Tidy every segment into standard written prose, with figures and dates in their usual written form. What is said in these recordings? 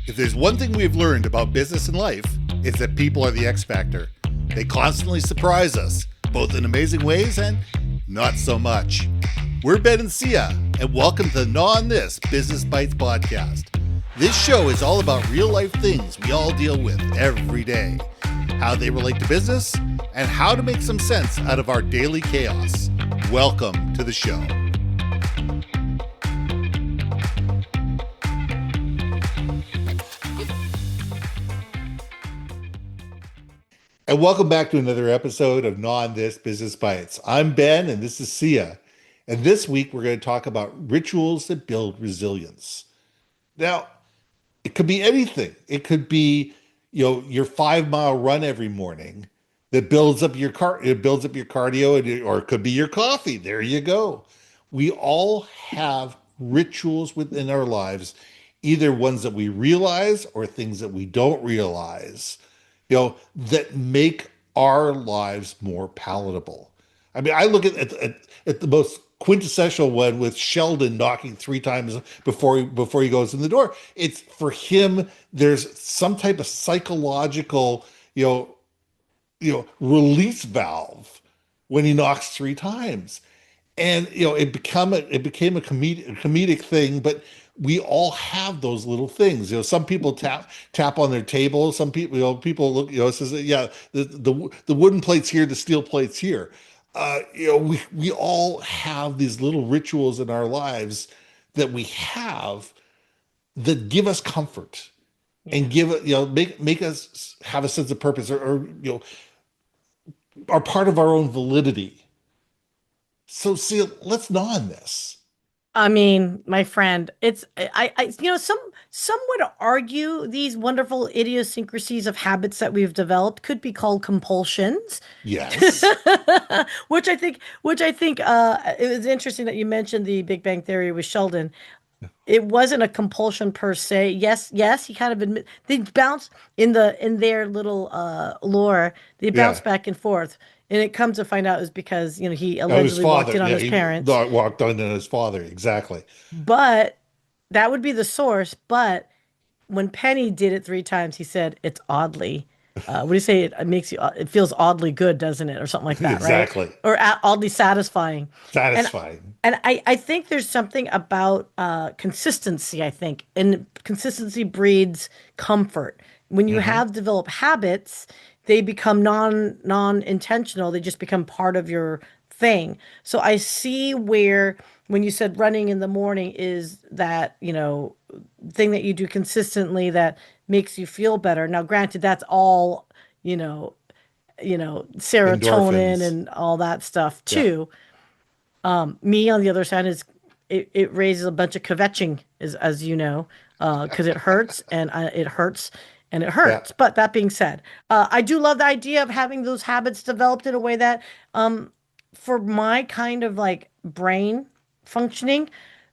If there's one thing we've learned about business and life, it's that people are the X factor. They constantly surprise us, both in amazing ways and not so much. We're Ben and Syya, and welcome to the Gnaw on This Business Bites podcast. This show is all about real life things we all deal with every day, how they relate to business, and how to make some sense out of our daily chaos. Welcome to the show. And welcome back to another episode of Gnaw on This Business Bites. I'm Ben, and this is Syya. And this week, we're going to talk about rituals that build resilience. Now, it could be anything. It could be, your 5-mile run every morning that builds up your cardio, or it could be your coffee. There you go. We all have rituals within our lives, either ones that we realize or things that we don't realize, that make our lives more palatable. I mean, I look at the most quintessential one with Sheldon knocking 3 times before he goes in the door. It's for him, there's some type of psychological, release valve when he knocks 3 times. And, it became a comedic thing, but we all have those little things. Some people tap on their table. Some people, people look, says, yeah, the wooden plates here, the steel plates here. We all have these little rituals in our lives that we have that give us comfort and give it, make us have a sense of purpose, or are part of our own validity. So, see, let's gnaw on this. I mean, my friend, some would argue these wonderful idiosyncrasies of habits that we've developed could be called compulsions. Yes. Which I think it was interesting that you mentioned the Big Bang Theory with Sheldon. It wasn't a compulsion per se. Yes, he kind of they bounce in their little lore, they bounce Yeah. back and forth. And it comes to find out is because, he His allegedly walked father. in on Yeah, his he parents. walked on to his father. Exactly. But that would be the source. But when Penny did it 3 times, he said it's oddly. What do you say? It makes you. It feels oddly good, doesn't it, or something like that, right? Exactly. Or oddly satisfying. And Satisfying. and I think there's something about consistency. I think, and consistency breeds comfort. When you Hmm. have developed habits, they become non-intentional. They just become part of your thing. So I see where when you said running in the morning is that, thing that you do consistently that makes you feel better. Now, granted, that's all, you know, serotonin Endorphins. and all that stuff Yeah. too. Me on the other side is it raises a bunch of kvetching, as you know, because it hurts and it hurts and it Yeah. hurts. But that being said, I do love the idea of having those habits developed in a way that, for my kind of like brain functioning,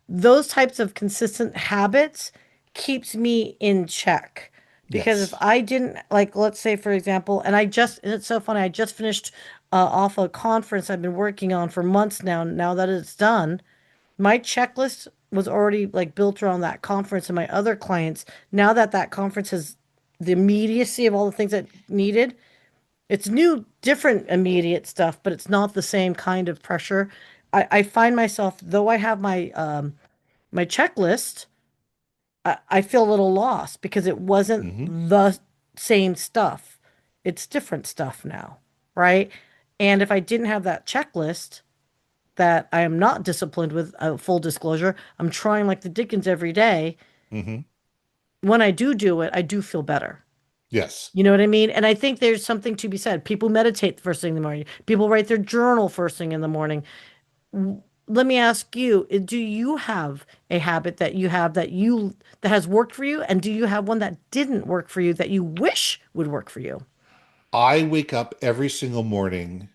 those types of consistent habits keeps me in check. Because if Yes. I didn't, like, let's say, for example, and it's so funny, I just finished off a conference I've been working on for months now that it's done, my checklist was already like built around that conference and my other clients. Now that that conference has the immediacy of all the things that needed, it's new, different immediate stuff, but it's not the same kind of pressure. I find myself, though I have my checklist, I feel a little lost because it wasn't Hmm. the same stuff. It's different stuff now, right? And if I didn't have that checklist that I am not disciplined with, full disclosure, I'm trying like the Dickens every day. Hmm. When I do it, I do feel better. Yes. You know what I mean? And I think there's something to be said. People meditate the first thing in the morning. People write their journal first thing in the morning. Let me ask you, do you have a habit that you have that has worked for you? And do you have one that didn't work for you that you wish would work for you? I wake up every single morning,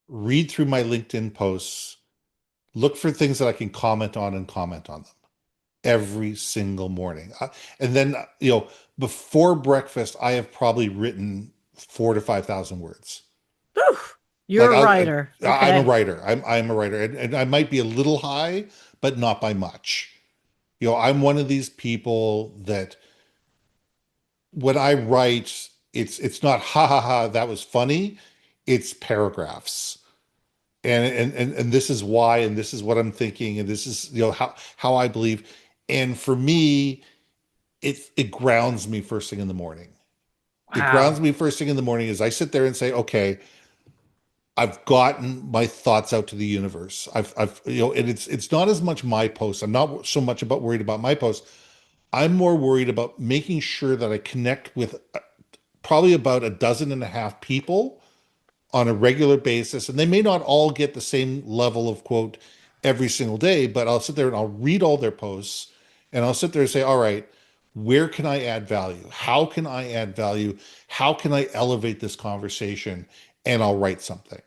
read through my LinkedIn posts, look for things that I can comment on and comment on them every single morning. And then, before breakfast, I have probably written 4 to 5 thousand words. Whew, Like you're a writer. I'm a Okay. writer. I'm a writer, and I might be a little high, but not by much. I'm one of these people that when I write, it's not ha ha ha, that was funny. It's paragraphs. And this is why, and this is what I'm thinking, and this is, how I believe. And for me, it grounds me first thing in the morning. It grounds Wow. me first thing in the morning as I sit there and say, okay, I've gotten my thoughts out to the universe. And it's not as much my post. I'm not so much about worried about my post. I'm more worried about making sure that I connect with probably about a dozen and a half people on a regular basis. And they may not all get the same level of quote every single day, but I'll sit there and I'll read all their posts and I'll sit there and say, all right, where can I add value? How can I add value? How can I elevate this conversation? And I'll write something.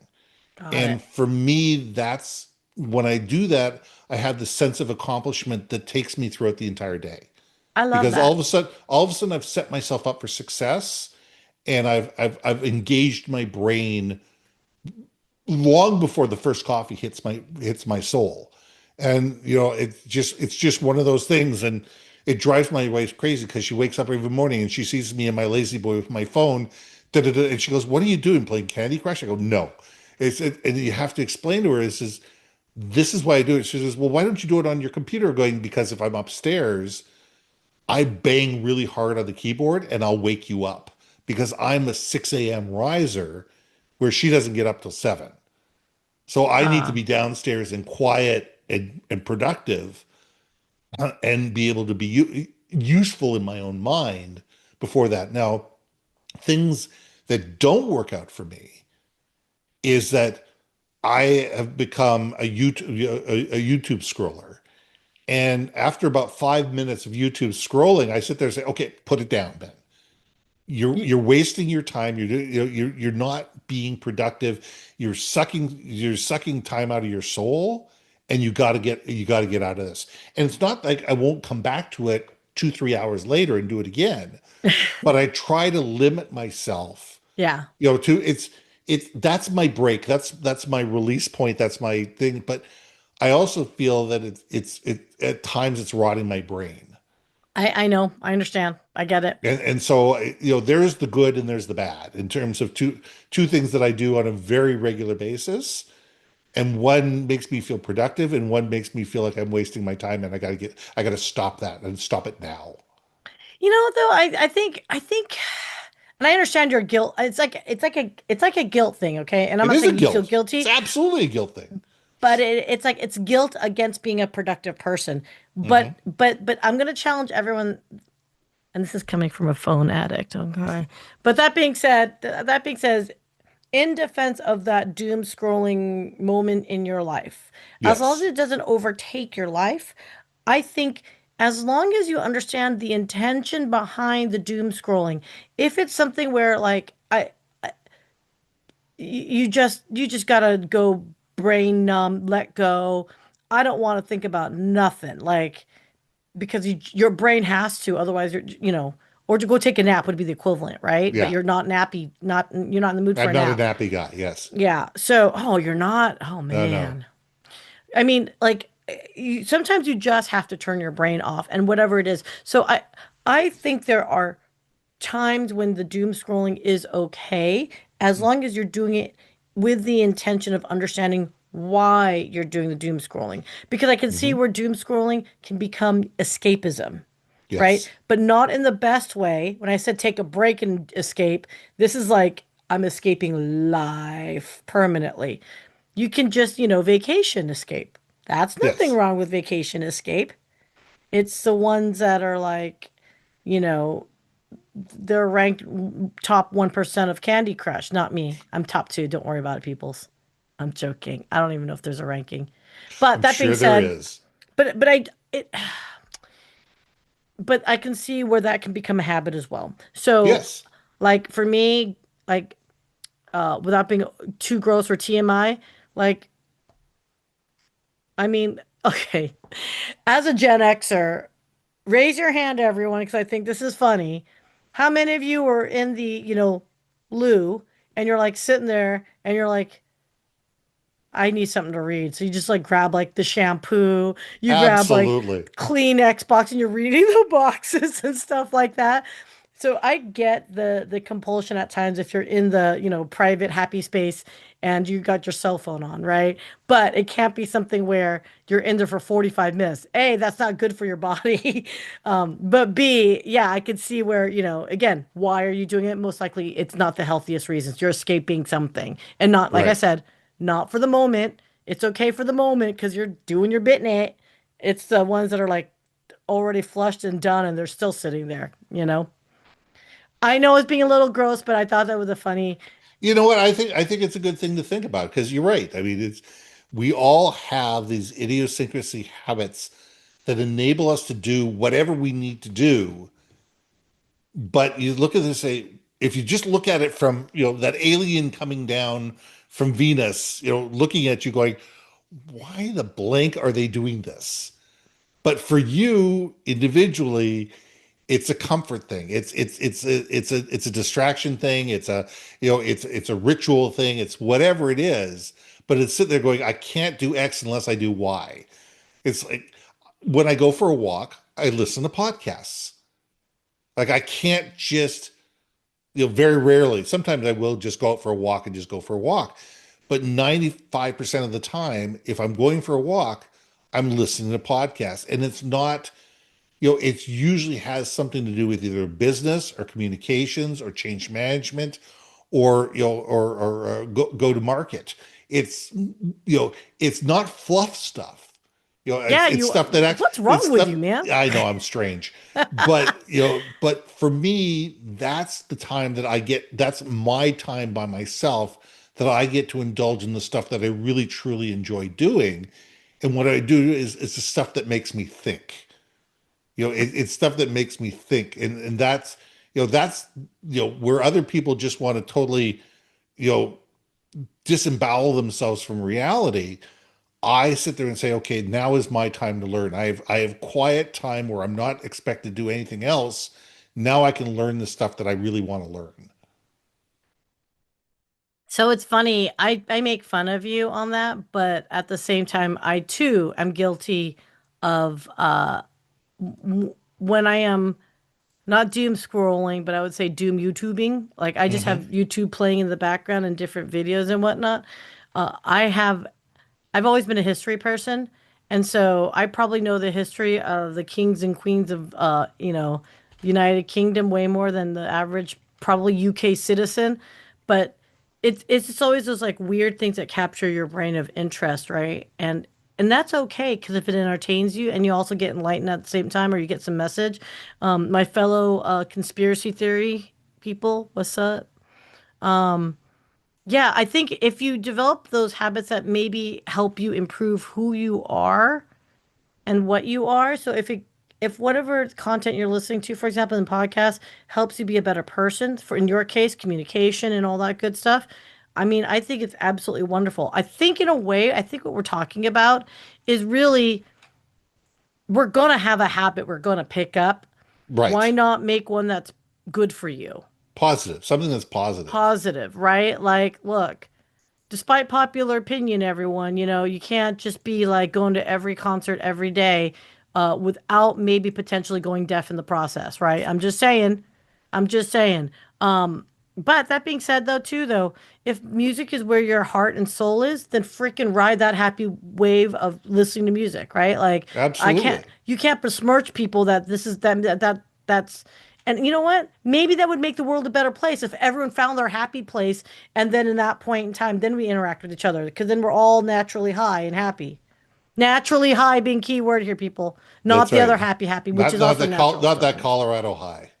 Got And it. for me, that's when I do that, I have the sense of accomplishment that takes me throughout the entire day. I love Because that. all of a sudden I've set myself up for success and I've engaged my brain long before the first coffee hits my soul. And it's just one of those things. And it drives my wife crazy because she wakes up every morning and she sees me and my lazy boy with my phone, and she goes, "What are you doing? Playing Candy Crush?" I go, "No." And you have to explain to her, this is why I do it. She says, "Well, why don't you do it on your computer?" Going, because if I'm upstairs, I bang really hard on the keyboard and I'll wake you up because I'm a 6 a.m. riser where she doesn't get up till 7. So I need to Ah, be downstairs and quiet and productive, and be able to be useful in my own mind before that. Now, things that don't work out for me is that I have become a YouTube scroller. And after about 5 minutes of YouTube scrolling, I sit there and say, okay, put it down, Ben. You're wasting your time. You're not being productive. You're sucking time out of your soul, and you got to get out of this. And it's not like I won't come back to it 2 3 hours later and do it again, but I try to limit myself. yeah. To it's that's my break. That's my release point. That's my thing. But I also feel that it at times it's rotting my brain. I know. I understand. I get it. And so there's the good and there's the bad in terms of two things that I do on a very regular basis. And one makes me feel productive and one makes me feel like I'm wasting my time and I gotta stop that and stop it now. You know, though, I think, and I understand your guilt. It's like a guilt thing, okay? And I'm It not is a saying you feel guilt. It's guilty, absolutely a guilt thing. but it's like it's guilt against being a productive person. But Hmm. but I'm gonna challenge everyone, and this is coming from a phone addict, okay? But that being said, in defense of that doom scrolling moment in your life, as long as Yes. it doesn't overtake your life, I think as long as you understand the intention behind the doom scrolling, if it's something where like you just gotta go brain numb, let go. I don't want to think about nothing, like because your brain has to, otherwise or to go take a nap would be the equivalent, right? But Yeah. you're not nappy, you're not in the mood for I'm a not a nap. nappy guy. Yes. Yeah. So, oh, you're not. Oh No, no. man. I mean, like sometimes you just have to turn your brain off and whatever it is. So I think there are times when the doom scrolling is okay as long as you're doing it with the intention of understanding why you're doing the doom scrolling. Because I can see Hmm. where doom scrolling can become escapism, right? Yes. But not in the best way. When I said take a break and escape, this is like I'm escaping life permanently. You can just, vacation escape. That's nothing Yes. wrong with vacation escape. It's the ones that are like, you know, they're ranked top 1% of Candy Crush, not me. I'm top 2. Don't worry about it, peoples. I'm joking. I don't even know if there's a ranking. But I'm that being sure there said, is. it but I can see where that can become a habit as well. So, Yes. like for me, like without being too gross or TMI, like I mean, okay, as a Gen Xer, raise your hand, everyone, because I think this is funny. How many of you were in the, loo and you're like sitting there and you're like, I need something to read. So you just like grab like the shampoo, you grab like Absolutely. Kleenex box and you're reading the boxes and stuff like that. So I get the compulsion at times if you're in the, private happy space and you got your cell phone on, right? But it can't be something where you're in there for 45 minutes. A, that's not good for your body. But B, yeah, I could see where, again, why are you doing it? Most likely it's not the healthiest reasons. You're escaping something. And not, like I Right. said, not for the moment. It's okay for the moment because you're doing your bit in it. It's the ones that are like already flushed and done and they're still sitting there. I know it's being a little gross, but I thought that was a funny. You know what? I think it's a good thing to think about because you're right. I mean, it's we all have these idiosyncrasy habits that enable us to do whatever we need to do. But you look at this, say, if you just look at it from, that alien coming down from Venus, looking at you going, why the blank are they doing this? But for you individually, it's a comfort thing. It's a distraction thing. It's a ritual thing. It's whatever it is. But it's sitting there going, I can't do X unless I do Y. It's like when I go for a walk, I listen to podcasts. Like I can't just, very rarely. Sometimes I will just go out for a walk and just go for a walk. But 95% of the time, if I'm going for a walk, I'm listening to podcasts. And it's not, it usually has something to do with either business or communications or change management or, or go to market. It's not fluff stuff. Yeah, It's stuff that actually, what's it's wrong with stuff, you, man? I know I'm strange, but, but for me, that's the time that that's my time by myself that I get to indulge in the stuff that I really truly enjoy doing. And what I do is it's the stuff that makes me think. It's stuff that makes me think, and that's where other people just want to totally you know disembowel themselves from reality. I sit there and say, okay, now is my time to learn. I have quiet time where I'm not expected to do anything else. Now I can learn the stuff that I really want to learn. So it's funny. I make fun of you on that, but at the same time, I too am guilty of when I am not doom scrolling, but I would say doom YouTubing. Like I just have Hmm. YouTube playing in the background and different videos and whatnot. I have I've always been a history person, and so I probably know the history of the kings and queens of United Kingdom way more than the average probably UK citizen. But it's just always those like weird things that capture your brain of interest, right? And that's okay because if it entertains you and you also get enlightened at the same time or you get some message. My fellow conspiracy theory people, what's up? Yeah, I think if you develop those habits that maybe help you improve who you are and what you are, so if whatever content you're listening to, for example, in podcasts, helps you be a better person, for in your case, communication and all that good stuff, I mean, I think it's absolutely wonderful. I think in a way, I think what we're talking about is really we're gonna have a habit we're gonna pick up. Why Right. not make one that's good for you? Positive, something that's positive. Positive, right? Like, look, despite popular opinion, everyone, you can't just be like going to every concert every day without maybe potentially going deaf in the process, right? I'm just saying. I'm just saying. But that being said, though, too, though, if music is where your heart and soul is, then freaking ride that happy wave of listening to music, right? Like, Absolutely. you can't besmirch people that this is them, that's, and you know what? Maybe that would make the world a better place if everyone found their happy place and then in that point in time, then we interact with each other because then we're all naturally high and happy. Naturally high being key word here, people. Not That's the other right. happy happy, which Not is not also a that natural not that substance. Colorado high.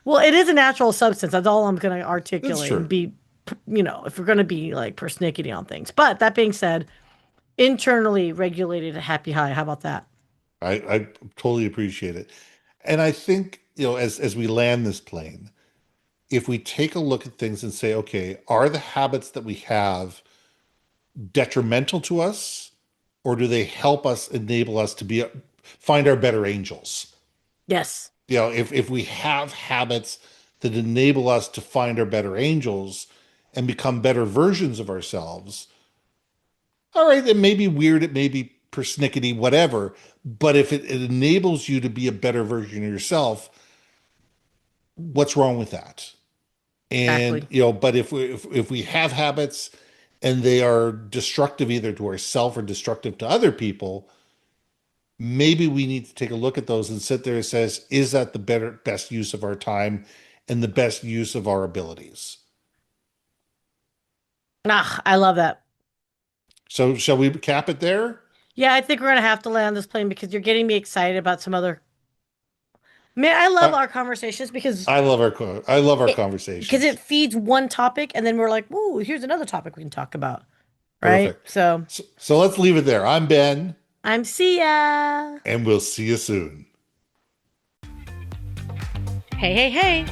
Well, it is a natural substance. That's all I'm going to It's articulate and true. be, if we're going to be like persnickety on things. But that being said, internally regulated a happy high. How about that? I totally appreciate it. And I think, as we land this plane, if we take a look at things and say, okay, are the habits that we have detrimental to us, or do they help us enable us to find our better angels? Yes. If we have habits that enable us to find our better angels and become better versions of ourselves, all right, it may be weird, it may be persnickety, whatever, but if it enables you to be a better version of yourself, what's wrong with that? And Exactly. but if we have habits and they are destructive either to ourselves or destructive to other people, maybe we need to take a look at those and sit there and says, is that the best use of our time and the best use of our abilities? Ah, I love that. So shall we cap it there? Yeah, I think we're gonna have to land this plane because you're getting me excited about some other. Man, I love I, our conversations I love our it because conversations. it feeds one topic, and then we're like, "Whoa, here's another topic we can talk about." Right? Perfect. So So let's leave it there. I'm Ben, I'm Sia. and we'll see you soon. Hey, hey, hey!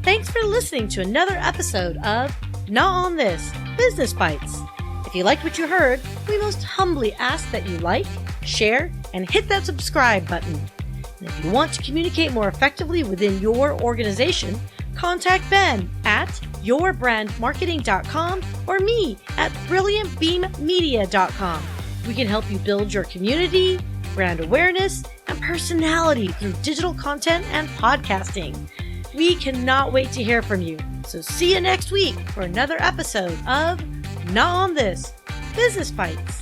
Thanks for listening to another episode of Not on This Business Bites. If you liked what you heard, we most humbly ask that you like, share, and hit that subscribe button. And if you want to communicate more effectively within your organization, contact Ben at yourbrandmarketing.com or me at brilliantbeammedia.com. We can help you build your community, brand awareness, and personality through digital content and podcasting. We cannot wait to hear from you. So see you next week for another episode of Not on This Business Bites.